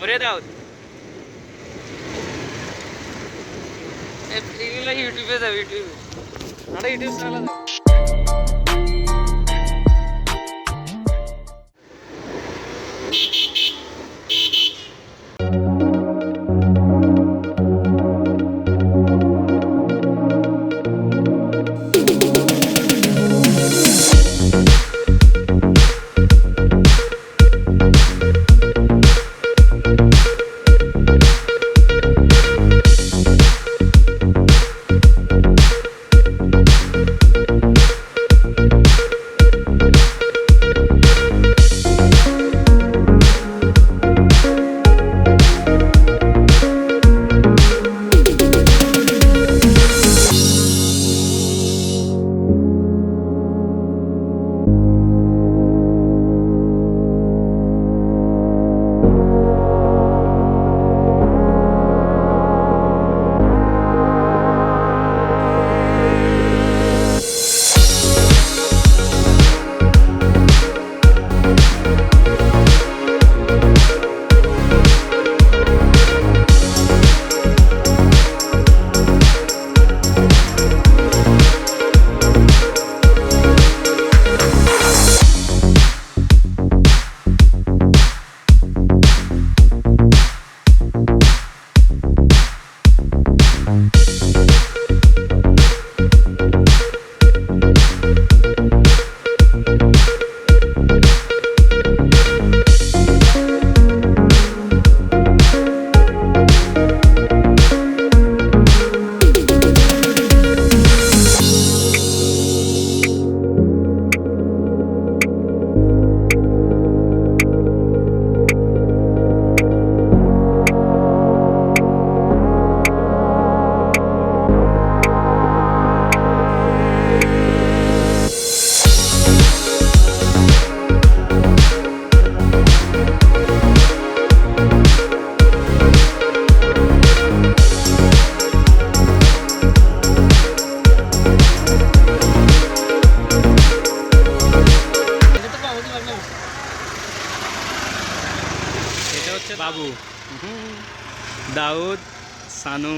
ওরে দাও এগুলো ইউটিউবে যাবে ইউটিউবে আমরা YouTube channel Babu Daud Sanu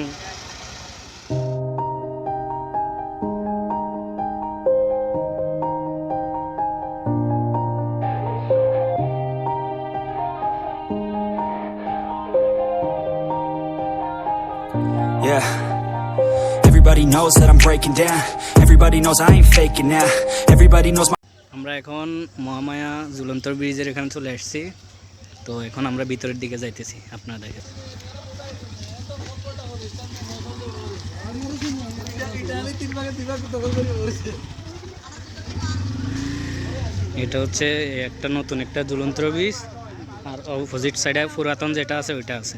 Yeah, everybody knows that I'm breaking down. Everybody knows I ain't faking now. Everybody knows my আমরা এখন মহামায়া ঝুলন্তর ব্রিজের এখানে চলে আসছি তো এখন আমরা ভিতরের দিকে যাইতেছি আপনারা দেখেন এটা হচ্ছে একটা নতুন একটা ঝুলন্ত ব্রিজ আর অপোজিট সাইডে পুরাতন যেটা আছে ওইটা আছে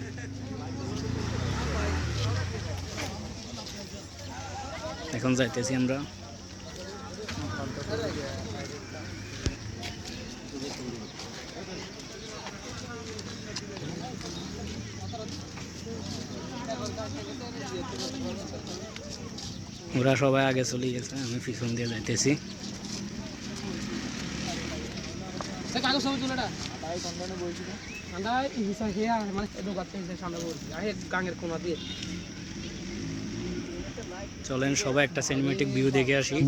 এখন যাইতেছি আমরা ওরা সবাই আগে চলে গেছে আমি পিছন দিয়ে যাইতেছি চলেন সবাই একটা সিনেমেটিক ভিউ দেখে আসি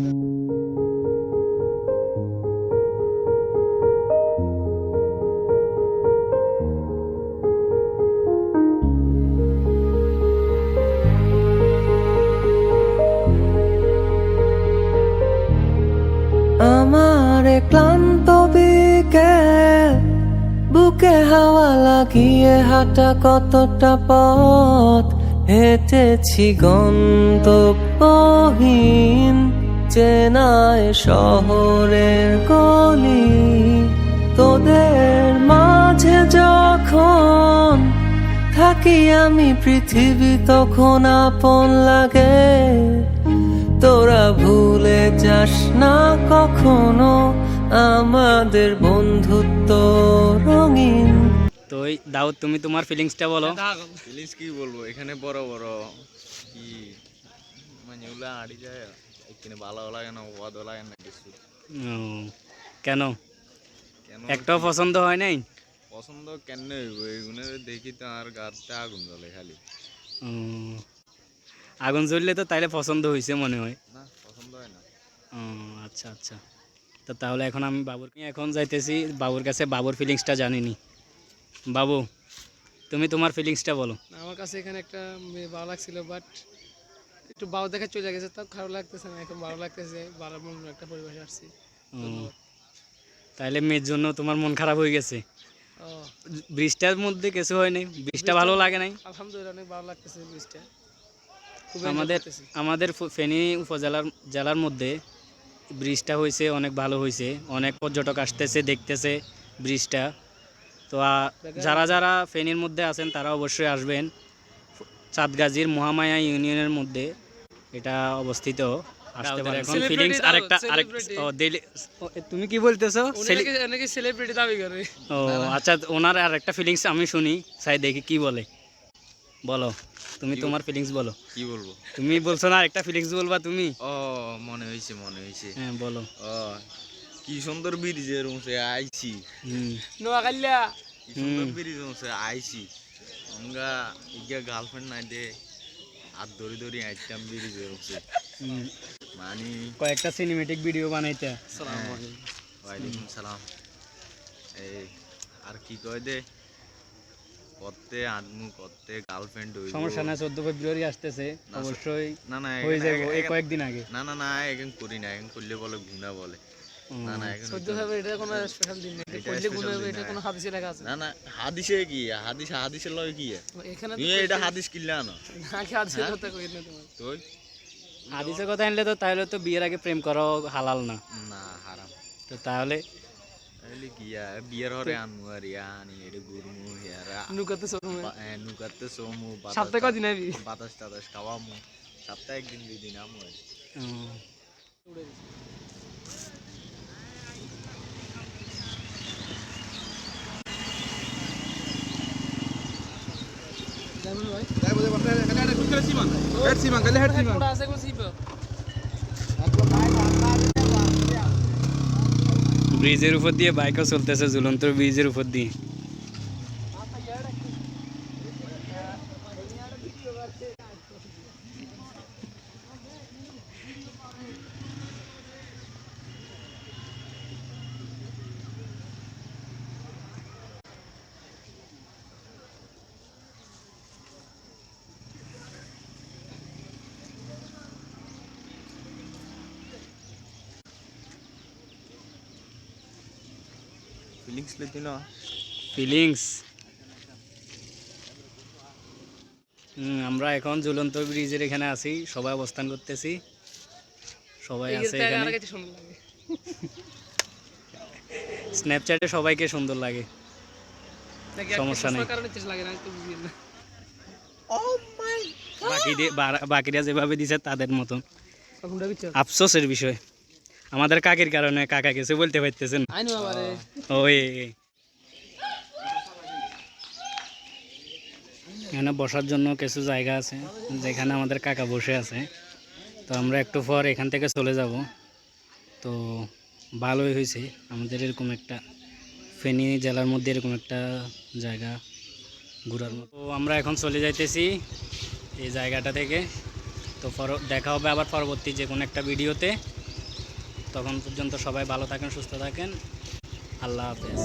আমার ক্লান্ত বিকেল বুকে হাওয়া লাগিয়ে হাঁটা কতটা পথ হেঁটেছি গন্তব্যহীন চেনায় শহরের গলি তোদের মাঝে যখন থাকি আমি পৃথিবী তখন আপন লাগে তোরা ভুলে যাস না কখনো আমাদের বন্ধুত্ব রঙিন। তো দাউদ তুমি তোমার ফিলিংসটা বলো। ফিলিংস কি বলবো, এখানে বড় বড় কি মানে ওগুলা আড়ি যায়, এখানে ভালো লাগে না, ভালো লাগে না কিছু। কেন একটাও পছন্দ হয় নাই? পছন্দ কেন হইব এগুলো দেখি তো আর গাতে আগুন জ্বলে খালি। উম, আগুন জ্বললে তো তাইলে পছন্দ হয়েছে মনে হয়। না পছন্দ হয় না। আচ্ছা আচ্ছা, তো তাহলে এখন আমি বাবুর এখন যাইতেছি বাবুর কাছে, বাবুর ফিলিংসটা জানিনি। বাবু, তুমি তোমার ফিলিংসটা বলো। না, আমার কাছে এখানে একটা মেয়ে ভালো লাগছিল, বাট একটু বাবু দেখে চলে গেছে, তাও খারাপ লাগতেছে না, এখন ভালো লাগতেছে, ভালো মন একটা পরিবেশে আসছি। ধন্যবাদ। তাহলে মেয়ের জন্য তোমার মন খারাপ হয়ে গেছে? ও, ব্রিজটার মধ্যে কিছু হয় নাই? ব্রিজটা ভালো লাগে নাই? আলহামদুলিল্লাহ অনেক ভালো লাগতেছে ব্রিজটা, আমাদের ফেনী জেলার মধ্যে ব্রিজটা হয়েছে অনেক ভালো হয়েছে, অনেক পর্যটক আসতেছে দেখতেছে ব্রিজটা। তো যারা যারা ফেনীর মধ্যে আছেন তারা অবশ্যই আসবেন। চাঁদগাজীর মহামায়া ইউনিয়নের মধ্যে এটা অবস্থিত। আসতে পারেন। এখন ফিলিংস আরেকটা তুমি কি বলতেছো? অনেকে সেলিব্রিটি দাবি করে। ও আচ্ছা, ওনার আরেকটা ফিলিংস আমি শুনি, চাই দেখি কি বলে। বলো, তুমি তোমার ফিলিংস বলো। কি বলবো? তুমি বলছো না আরেকটা ফিলিংস বলবা তুমি? ও মনে হয়েছে হ্যাঁ বলো। ও কি সুন্দর ব্রিজের মুছে আইছি। নোয়াখালিয়া কি সুন্দর ব্রিজ মুছে আইছি। আমরা ইগা গার্লফ্রেন্ড নাই দে হাত ধরি ধরি আইতাম ব্রিজের মুছে। মানে কয়েকটা সিনেমেটিক ভিডিও বানাইতে। ওয়ালাইকুম সালাম। এই আর কি কয় দে করতে আদমু করতে গার্লফ্রেন্ড হইব। সমস্যা না, 14 ফেব্রুয়ারি আসতেছে, অবশ্যই না না হয়ে যাবে এই কয়েকদিন আগে। না না না এখন করি না, এখন করলে বলে গুণা বলে। না না এখন 14 ফেব্রুয়ারি এটা কোনো স্পেশাল দিন না, এটা করলে গুণ হবে, এটা কোনো হাদিসে লেখা আছে? না না হাদিসে কি হাদিসের লয় কি এখানে তুমি এটা হাদিস কিনলে আনো না, কি হাদিসের কথা কই না তোমার? তুই হাদিসের কথা আনলে তো তাহলে তো বিয়ের আগে প্রেম করা হালাল না। না হারাম। তো তাহলে তাহলে কি বিয়ের হরে আনমু আর আনি এটা গুরমু হেরা নুকাতে সময় নুকাতে সোমু সপ্তাহে কদিন আবি? বাতাস টাতাস খাওয়ামু, সপ্তাহে একদিন দুই দিন আমু। ব্রিজের উপর দিয়ে বাইকও চলতেছে, ঝুলন্ত ব্রিজের উপর দিয়ে। ফিলিংস লেতি না ফিলিংস আমরা এখন ঝুলন্ত ব্রিজের এখানে আছি, সবাই অবস্থান করতেছি, সবাই আছে এখানে। স্ন্যাপচ্যাটে সবাইকে সুন্দর লাগে, সমস্যা নেই। বাকিরা যেভাবে দিছে তাদের মতন। আফসোসের বিষয় আমাদের কাকের কারণে কাকা কিছু বলতে পারতেছেন। ওই এখানে বসার জন্য কিছু জায়গা আছে যেখানে আমাদের কাকা বসে আছে। তো আমরা একটু পর এখান থেকে চলে যাব। তো ভালোই হয়েছে আমাদের এরকম একটা ফেনী জেলার মধ্যে এরকম একটা জায়গা ঘোরার মতো। আমরা এখন চলে যাইতেছি এই জায়গাটা থেকে। তো দেখা হবে আবার পরবর্তী যে কোনো একটা ভিডিওতে। তখন পর্যন্ত সবাই ভালো থাকেন, সুস্থ থাকেন। আল্লাহ হাফেজ।